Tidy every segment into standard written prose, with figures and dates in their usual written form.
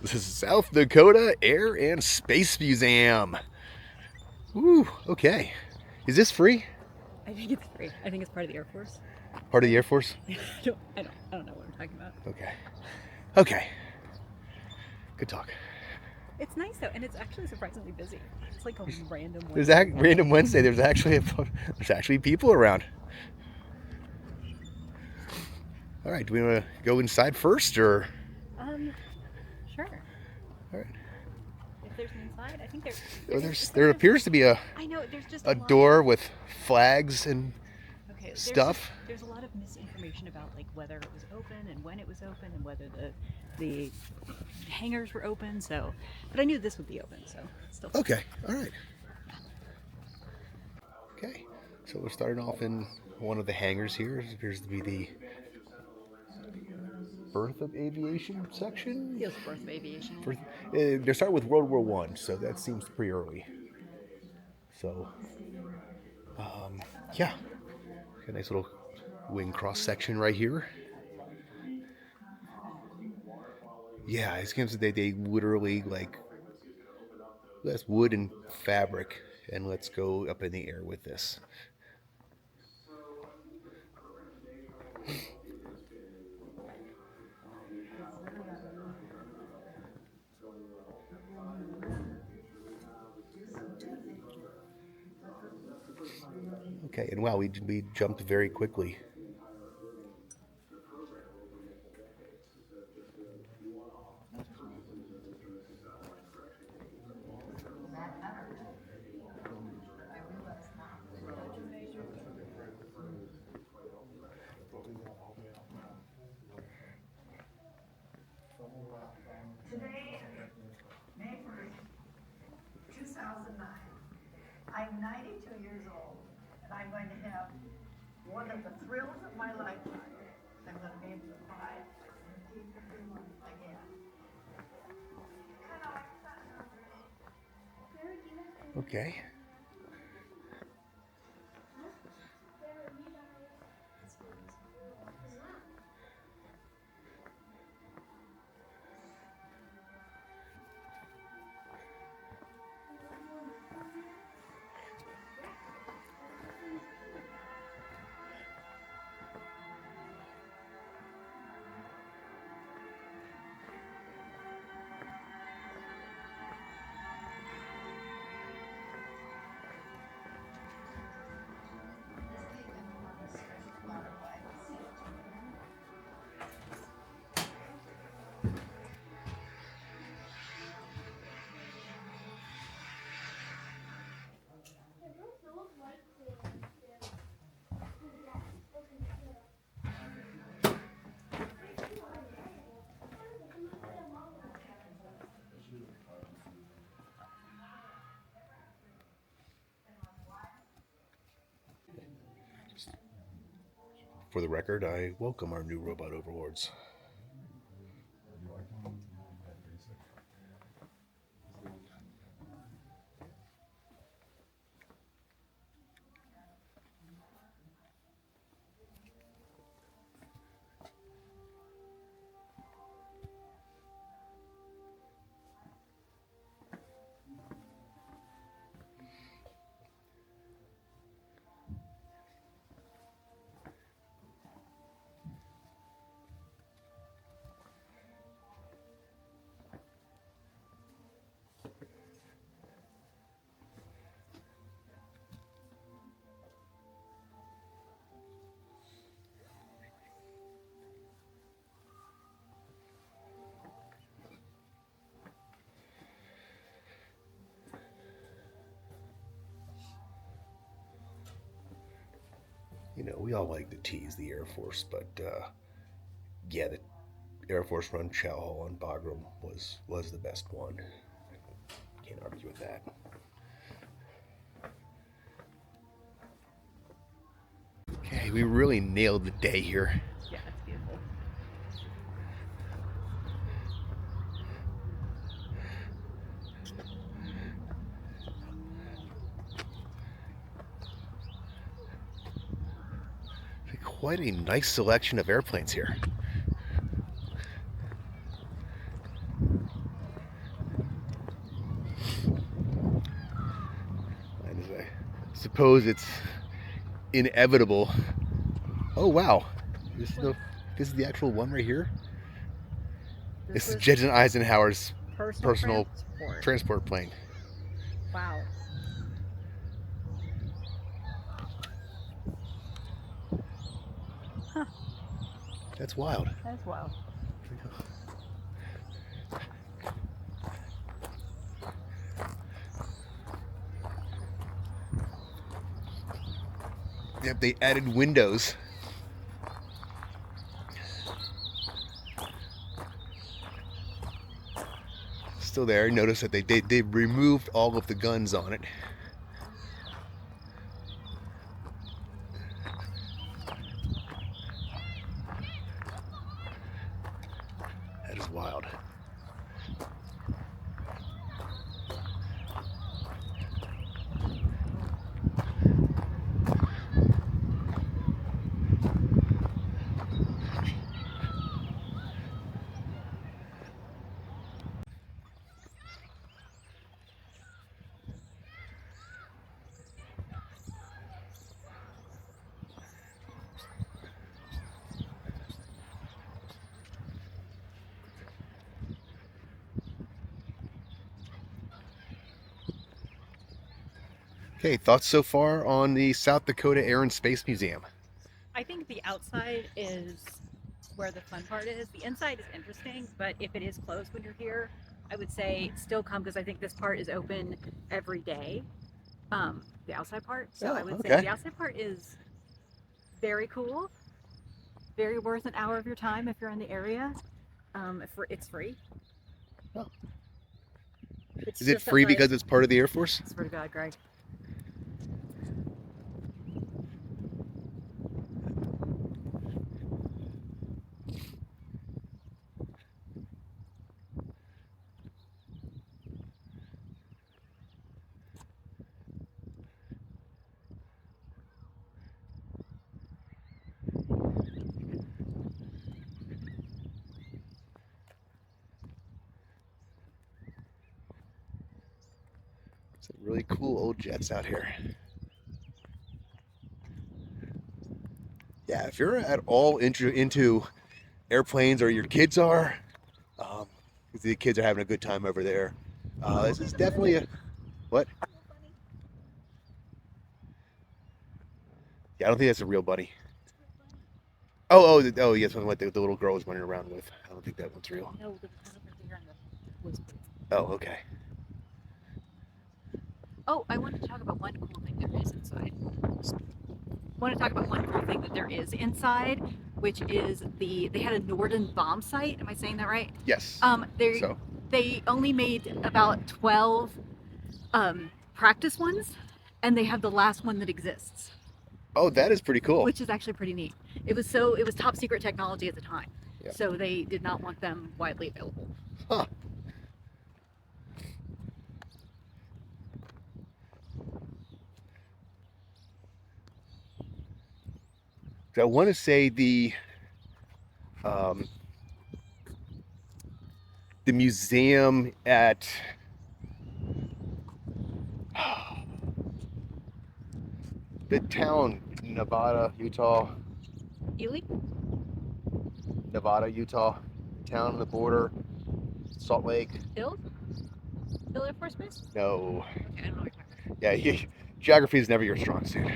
This is South Dakota Air and Space Museum. Woo, okay. Is this free? I think it's free. I think it's part of the Air Force. Part of the Air Force? I don't know what I'm talking about. Okay. Okay. Good talk. It's nice though, and it's actually surprisingly busy. It's like a random There's Wednesday that random morning. Wednesday. There's actually people around. All right. Do we want to go inside first, or? Um, sure. All right. If there's an inside, I think Oh, it's there kind of. appears to be I know there's just a a lot of. door with flags and Okay, stuff. there's a lot of misinformation about like whether it was open and when it was open and whether the hangars were open. So, but I knew this would be open, so it's still. Okay. All right. Okay. So we're starting off in one of the hangars here. It appears to be the birth of aviation section. Feels birth of aviation. Birth, they're starting with World War One, so that seems pretty early. So, yeah, got a nice little wing cross section right here. Yeah, it's kind of they literally like that's wood and fabric, and let's go up in the air with this. Okay, and wow, we jumped very quickly. Today, May 1st, 2009, I'm 92 years old, and I'm going to have one of the thrills of my lifetime. I'm going to be able to fly again. Okay. For the record, I welcome our new robot overlords. You know, we all like to tease the Air Force, but yeah, the Air Force run Chow Hall and Bagram was the best one. Can't argue with that. Okay, we really nailed the day here. Yeah, it's beautiful. Quite a nice selection of airplanes here. suppose it's inevitable. Oh wow, this is the actual one right here. This is was General Eisenhower's personal transport. transport plane. Wow. Huh. That's wild. That's wild. Yep, they added windows. Still there. Notice that they removed all of the guns on it. That is wild. Okay, thoughts so far on the South Dakota Air and Space Museum? I think the outside is where the fun part is. The inside is interesting, but if it is closed when you're here, I would say still come because I think this part is open every day. The outside part. So Oh, I would say okay. the outside part is very cool, very worth an hour of your time if you're in the area. It's free. Oh. It's Is it just free outside. because it's part of the Air Force? Swear to God, Greg. Some really cool old jets out here. Yeah, if you're at all into airplanes, or your kids are, um, the kids are having a good time over there. This is definitely a what? Yeah, I don't think that's a real bunny. Oh, yes, what the little girl was running around with. I don't think that one's real. No, there was one over there in the woods. Oh, okay. Oh, I wanted to talk about one cool thing there is inside. I want to talk about one cool thing that there is inside, which is they had a Norden bomb site. Am I saying that right? Yes. So They only made about 12 practice ones, and they have the last one that exists, oh, that is pretty cool. which is actually pretty neat. It was top secret technology at the time, Yeah. so they did not want them widely available. Huh. So I want to say the museum at the town, Ely? Nevada, Utah, town on the border, Salt Lake. Hill Air Force Base? No, Okay, I don't know what you're talking about. yeah, geography is never your strong suit.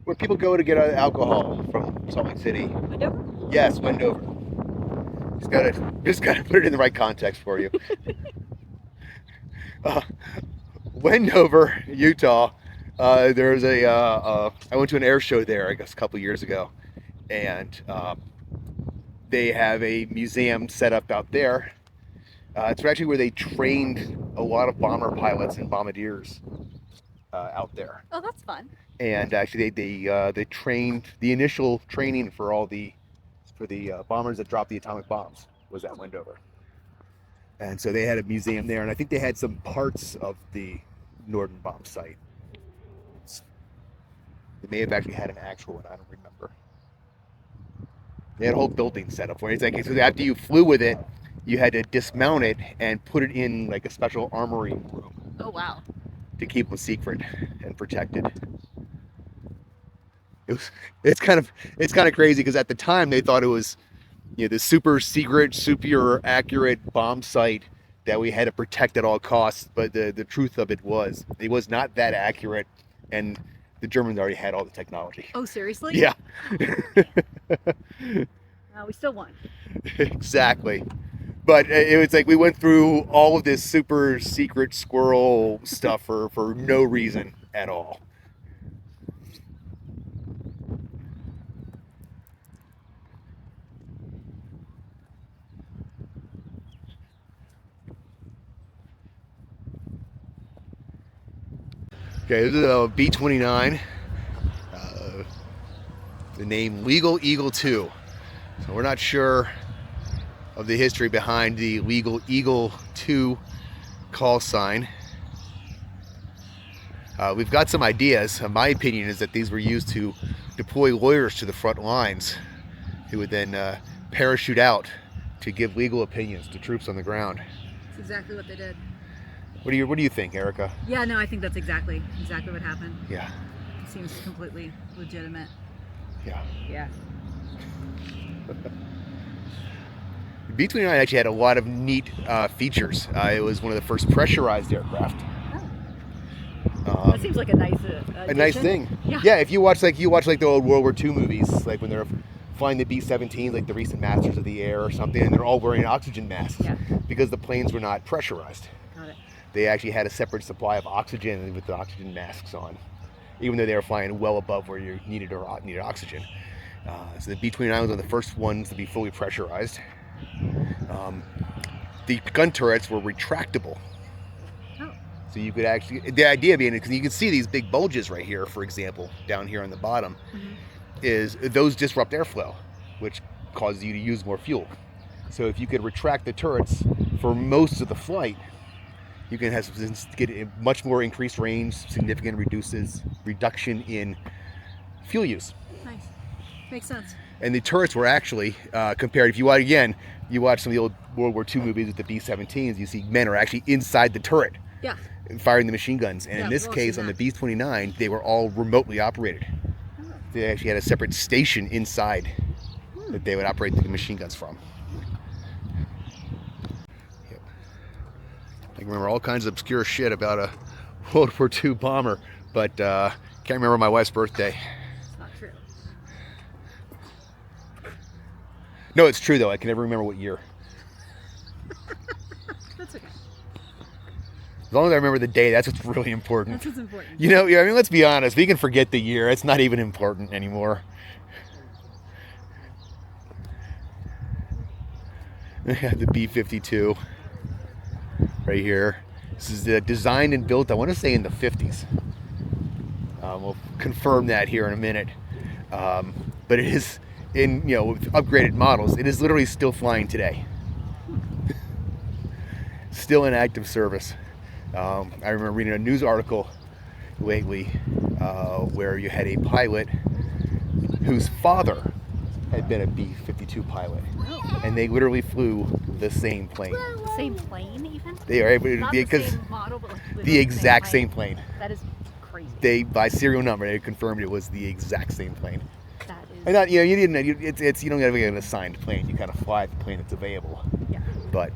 Where people go to get alcohol from Salt Lake City. Wendover? Yes, Wendover. Just gotta put it in the right context for you. Wendover, Utah. There's I went to an air show there, I guess, a couple years ago, and they have a museum set up out there. It's actually where they trained a lot of bomber pilots and bombardiers out there. Oh, that's fun. And actually, they trained the initial training for all the bombers that dropped the atomic bombs was at Wendover. And so they had a museum there, and I think they had some parts of the Norden bomb site. They may have actually had an actual one, I don't remember. They had a whole building set up for it. It's like, so after you flew with it, you had to dismount it and put it in like a special armory room Oh, wow. to keep them secret and protected. It's kind of crazy because at the time they thought it was, you know, the super secret, super accurate bomb site that we had to protect at all costs. But the truth of it was not that accurate, and the Germans already had all the technology. Oh, seriously? Yeah. We still won. Exactly. But it was like we went through all of this super secret squirrel stuff for no reason at all. Okay, this is a B-29. The name Legal Eagle 2. So we're not sure of the history behind the Legal Eagle 2 call sign. We've got some ideas. My opinion is that these were used to deploy lawyers to the front lines who would then parachute out to give legal opinions to troops on the ground. That's exactly what they did. What do you think, Erica? Yeah, no, I think that's exactly what happened. Yeah. It seems completely legitimate. Yeah. Yeah. The B-29 actually had a lot of neat features. It was one of the first pressurized aircraft. That seems like a nice a nice thing. Yeah. Yeah, if you watch like the old World War II movies, like when they're flying the B-17s, like the recent Masters of the Air or something, and they're all wearing oxygen masks because the planes were not pressurized. Got it. They actually had a separate supply of oxygen with the oxygen masks on, even though they were flying well above where you needed oxygen. So the B-29 was one of the first ones to be fully pressurized. The gun turrets were retractable. So you could actually, the idea being, because you can see these big bulges right here, for example, down here on the bottom, is those disrupt airflow, which causes you to use more fuel. So if you could retract the turrets for most of the flight, you can get a much more increased range, significant reduction in fuel use. Nice. Makes sense. And the turrets were actually, compared, if you watch again, you watch some of the old World War II movies with the B-17s, you see men are actually inside the turret. Yeah. Firing the machine guns. And in this case, on the B-29, they were all remotely operated. They actually had a separate station inside that they would operate the machine guns from. Yep. I can remember all kinds of obscure shit about a World War II bomber, but can't remember my wife's birthday. It's not true. No, it's true though. I can never remember what year. That's okay. As long as I remember the day, that's what's really important. That's what's important. You know, I mean, let's be honest. We can forget the year. It's not even important anymore. The B-52 right here. This is designed and built, I want to say, in the 50s. We'll confirm that here in a minute. But it is, with upgraded models, it is literally still flying today. Still in active service. I remember reading a news article lately where you had a pilot whose father had been a B-52 pilot, and they literally flew the same plane. The same plane, even? They are able to, Not because the same model, but like the exact same plane. That is crazy. They, by serial number, they confirmed it was the exact same plane. That is. And that, you didn't. You don't have an assigned plane. You kind of fly the plane that's available. Yeah. But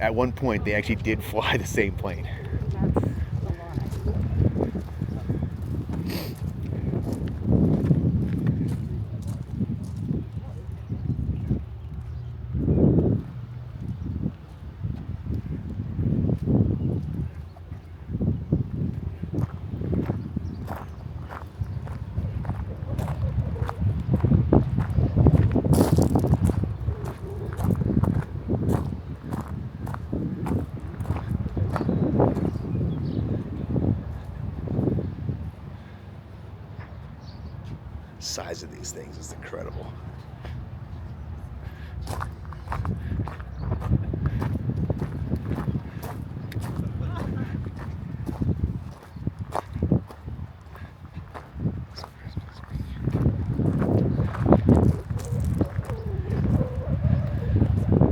at one point they actually did fly the same plane. That's a lot. Size of these things is incredible.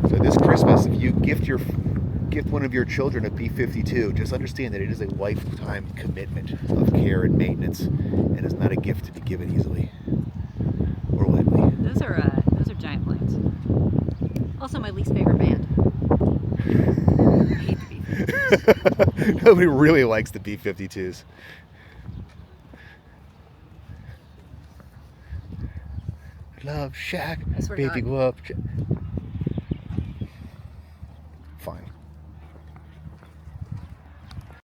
So this Christmas, if you gift your gift one of your children a B-52, just understand that it is a lifetime commitment of care and maintenance, and it's not a gift to be given easily or lightly. Those are giant planes. Also, my least favorite band. I hate the B-52s. Nobody really likes the B-52s. Love Shack, I swear to baby, God. love Shack.